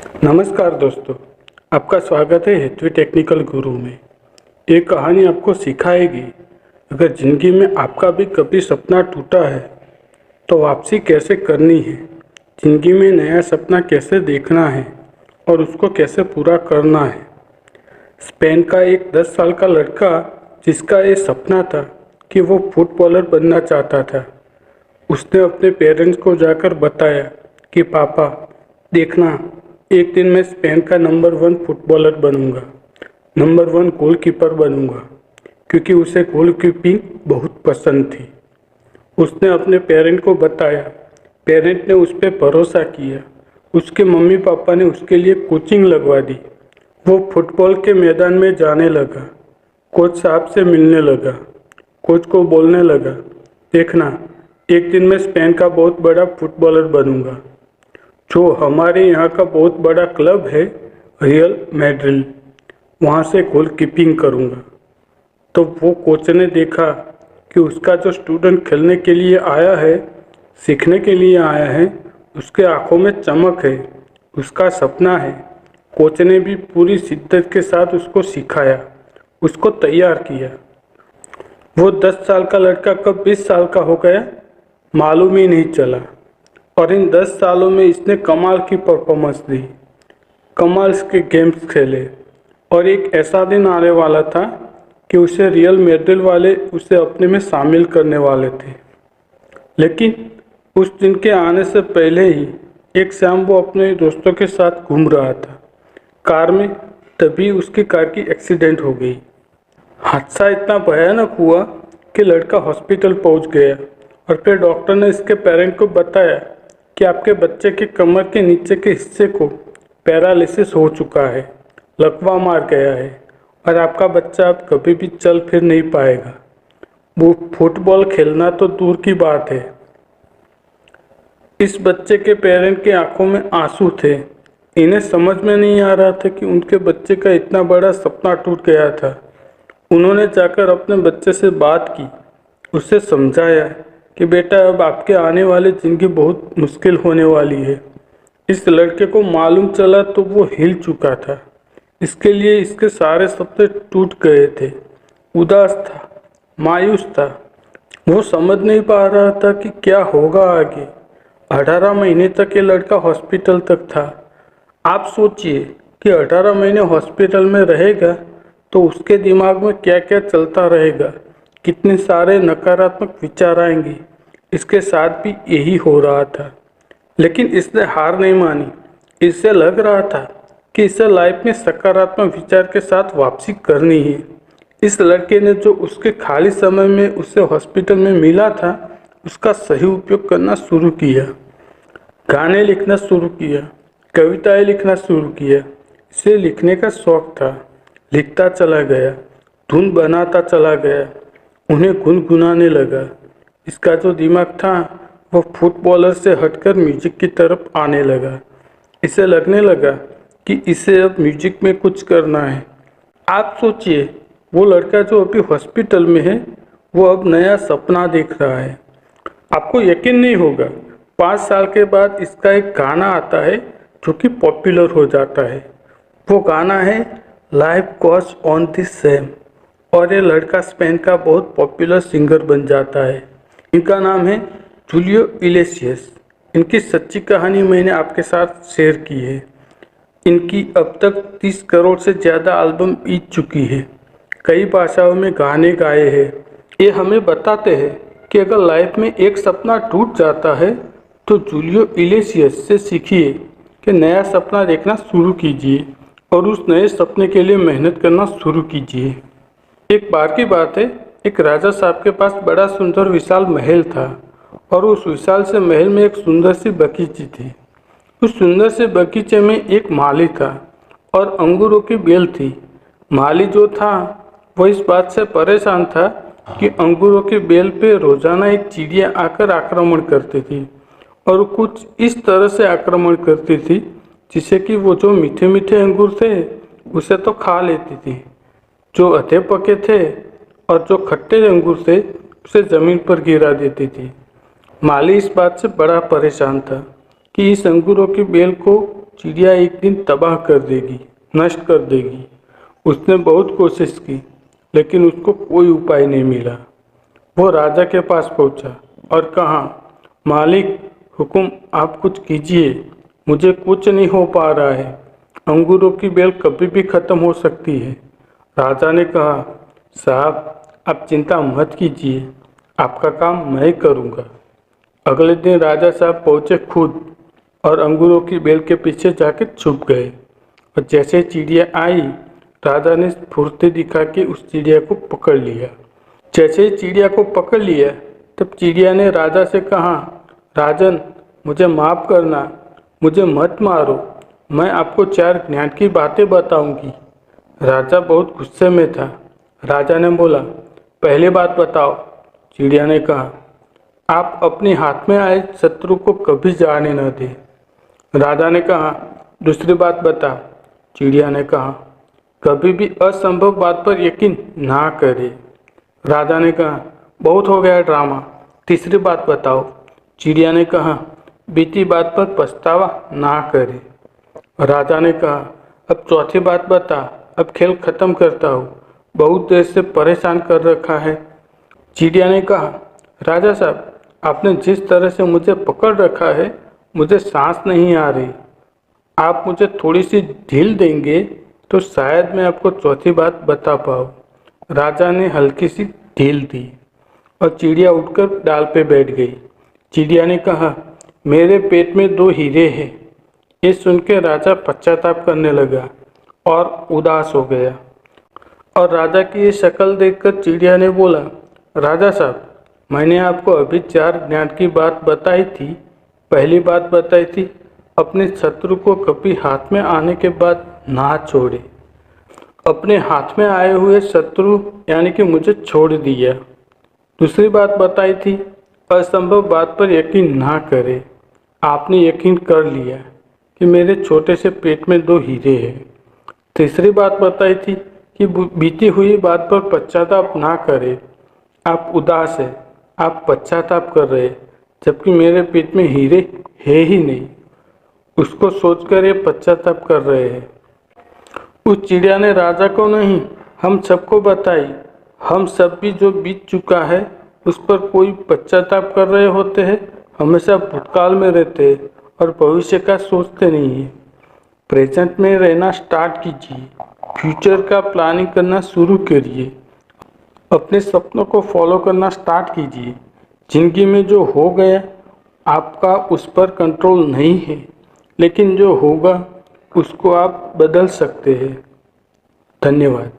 नमस्कार दोस्तों, आपका स्वागत है हेतवी टेक्निकल गुरु में। ये कहानी आपको सिखाएगी अगर ज़िंदगी में आपका भी कभी सपना टूटा है तो वापसी कैसे करनी है, ज़िंदगी में नया सपना कैसे देखना है और उसको कैसे पूरा करना है। स्पेन का एक 10 साल का लड़का जिसका ये सपना था कि वो फुटबॉलर बनना चाहता था, उसने अपने पेरेंट्स को जाकर बताया कि पापा देखना, एक दिन मैं स्पेन का नंबर 1 फुटबॉलर बनूंगा, नंबर 1 गोलकीपर बनूंगा, क्योंकि उसे गोलकीपिंग बहुत पसंद थी। उसने अपने पेरेंट को बताया। पेरेंट ने उस पर भरोसा किया। उसके मम्मी पापा ने उसके लिए कोचिंग लगवा दी। वो फुटबॉल के मैदान में जाने लगा, कोच साहब से मिलने लगा, कोच को बोलने लगा, देखना एक दिन मैं स्पेन का बहुत बड़ा फुटबॉलर बनूंगा, जो हमारे यहाँ का बहुत बड़ा क्लब है रियल मैड्रिड, वहाँ से गोलकीपिंग करूँगा। तो वो कोच ने देखा कि उसका जो स्टूडेंट खेलने के लिए आया है, सीखने के लिए आया है, उसके आंखों में चमक है, उसका सपना है। कोच ने भी पूरी शिद्दत के साथ उसको सिखाया, उसको तैयार किया। वो 10 साल का लड़का कब 20 साल का हो गया मालूम ही नहीं चला, और इन 10 सालों में इसने कमाल की परफॉर्मेंस दी, कमाल के गेम्स खेले, और एक ऐसा दिन आने वाला था कि उसे रियल मैड्रिड वाले उसे अपने में शामिल करने वाले थे। लेकिन उस दिन के आने से पहले ही एक शाम वो अपने दोस्तों के साथ घूम रहा था कार में, तभी उसकी कार की एक्सीडेंट हो गई। हादसा इतना भयानक हुआ कि लड़का हॉस्पिटल पहुंच गया, और फिर डॉक्टर ने इसके पेरेंट को बताया कि आपके बच्चे के कमर के नीचे के हिस्से को पैरालिसिस हो चुका है, लकवा मार गया है, और आपका बच्चा अब कभी भी चल फिर नहीं पाएगा। वो फुटबॉल खेलना तो दूर की बात है। इस बच्चे के पेरेंट के आंखों में आंसू थे। इन्हें समझ में नहीं आ रहा था कि उनके बच्चे का इतना बड़ा सपना टूट गया था। उन्होंने जाकर अपने बच्चे से बात की, उससे समझाया कि बेटा अब आपके आने वाली ज़िंदगी बहुत मुश्किल होने वाली है। इस लड़के को मालूम चला तो वो हिल चुका था। इसके लिए इसके सारे सपने टूट गए थे। उदास था, मायूस था। वो समझ नहीं पा रहा था कि क्या होगा आगे। 18 महीने तक ये लड़का हॉस्पिटल तक था। आप सोचिए कि 18 महीने हॉस्पिटल में रहेगा तो उसके दिमाग में क्या क्या चलता रहेगा, कितने सारे नकारात्मक विचार आएंगे। इसके साथ भी यही हो रहा था, लेकिन इसने हार नहीं मानी। इससे लग रहा था कि इसे लाइफ में सकारात्मक विचार के साथ वापसी करनी है। इस लड़के ने जो उसके खाली समय में उसे हॉस्पिटल में मिला था, उसका सही उपयोग करना शुरू किया। गाने लिखना शुरू किया, कविताएं लिखना शुरू किया। इसे लिखने का शौक था, लिखता चला गया, धुन बनाता चला गया, उन्हें गुनगुनाने लगा। इसका जो दिमाग था वो फुटबॉलर से हटकर म्यूजिक की तरफ आने लगा। इसे लगने लगा कि इसे अब म्यूजिक में कुछ करना है। आप सोचिए, वो लड़का जो अभी हॉस्पिटल में है वो अब नया सपना देख रहा है। आपको यकीन नहीं होगा, 5 साल के बाद इसका एक गाना आता है जो कि पॉपुलर हो जाता है। वो गाना है life goes on the same, और ये लड़का स्पेन का बहुत पॉपुलर सिंगर बन जाता है। इनका नाम है जूलियो इग्लेसियस। इनकी सच्ची कहानी मैंने आपके साथ शेयर की है। इनकी अब तक 30 करोड़ से ज़्यादा एल्बम बीत चुकी है, कई भाषाओं में गाने गाए हैं। ये हमें बताते हैं कि अगर लाइफ में एक सपना टूट जाता है तो जूलियो इग्लेसियस से सीखिए कि नया सपना देखना शुरू कीजिए और उस नए सपने के लिए मेहनत करना शुरू कीजिए। एक बार की बात है, एक राजा साहब के पास बड़ा सुंदर विशाल महल था, और उस विशाल से महल में एक सुंदर सी बगीची थी। उस सुंदर से बगीचे में एक माली था और अंगूरों की बेल थी। माली जो था वो इस बात से परेशान था कि अंगूरों की बेल पे रोजाना एक चिड़िया आकर आक्रमण करती थी, और कुछ इस तरह से आक्रमण करती थी जिससे कि वो जो मीठे मीठे अंगूर थे उसे तो खा लेती थी, जो अधे पके थे और जो खट्टे अंगूर थे उसे ज़मीन पर गिरा देती थी। माली इस बात से बड़ा परेशान था कि इस अंगूरों की बेल को चिड़िया एक दिन तबाह कर देगी, नष्ट कर देगी। उसने बहुत कोशिश की, लेकिन उसको कोई उपाय नहीं मिला। वो राजा के पास पहुंचा और कहा, मालिक, हुक्म, आप कुछ कीजिए, मुझे कुछ नहीं हो पा रहा है। अंगूरों की बेल कभी भी खत्म हो सकती है। राजा ने कहा, साहब, आप चिंता मत कीजिए, आपका काम मैं करूँगा। अगले दिन राजा साहब पहुँचे खुद और अंगूरों की बेल के पीछे जाके छुप गए। और जैसे चिड़िया आई, राजा ने फुर्ती दिखा के उस चिड़िया को पकड़ लिया। जैसे ही चिड़िया को पकड़ लिया, तब चिड़िया ने राजा से कहा, राजन, मुझे माफ़ करना, मुझे मत मारो, मैं आपको 4 ज्ञान की बातें बताऊंगी। राजा बहुत गुस्से में था। राजा ने बोला, पहली बात बताओ। चिड़िया ने कहा, आप अपने हाथ में आए शत्रु को कभी जाने न दें। राजा ने कहा, दूसरी बात बता। चिड़िया ने कहा, कभी भी असंभव बात पर यकीन ना करे। राजा ने कहा, बहुत हो गया ड्रामा, तीसरी बात बताओ। चिड़िया ने कहा, बीती बात पर पछतावा ना करे। राजा ने कहा, अब चौथी बात बता, अब खेल खत्म करता हूँ, बहुत देर से परेशान कर रखा है। चिड़िया ने कहा, राजा साहब, आपने जिस तरह से मुझे पकड़ रखा है, मुझे सांस नहीं आ रही। आप मुझे थोड़ी सी ढील देंगे तो शायद मैं आपको चौथी बात बता पाऊँ। राजा ने हल्की सी ढील दी और चिड़िया उठकर डाल पे बैठ गई। चिड़िया ने कहा, मेरे पेट में 2 हीरे हैं। ये सुन के राजा पश्चाताप करने लगा और उदास हो गया। और राजा की ये शक्ल देखकर चिड़िया ने बोला, राजा साहब, मैंने आपको अभी 4 ज्ञान की बात बताई थी। पहली बात बताई थी, अपने शत्रु को कभी हाथ में आने के बाद ना छोड़े। अपने हाथ में आए हुए शत्रु यानी कि मुझे छोड़ दिया। दूसरी बात बताई थी, असंभव बात पर यकीन ना करे। आपने यकीन कर लिया कि मेरे छोटे से पेट में 2 हीरे हैं। तीसरी बात बताई थी कि बीती हुई बात पर पश्चाताप ना करे। आप उदास है, आप पश्चाताप कर रहे, जबकि मेरे पेट में हीरे है ही नहीं। उसको सोचकर ये पश्चाताप कर रहे हैं। उस चिड़िया ने राजा को नहीं, हम सबको बताई। हम सब भी जो बीत चुका है उस पर कोई पश्चाताप कर रहे होते हैं, हमेशा भूतकाल में रहते हैं और भविष्य का सोचते नहीं है। प्रेजेंट में रहना स्टार्ट कीजिए, फ्यूचर का प्लानिंग करना शुरू करिए, अपने सपनों को फॉलो करना स्टार्ट कीजिए। जिंदगी में जो हो गया आपका उस पर कंट्रोल नहीं है, लेकिन जो होगा उसको आप बदल सकते हैं। धन्यवाद।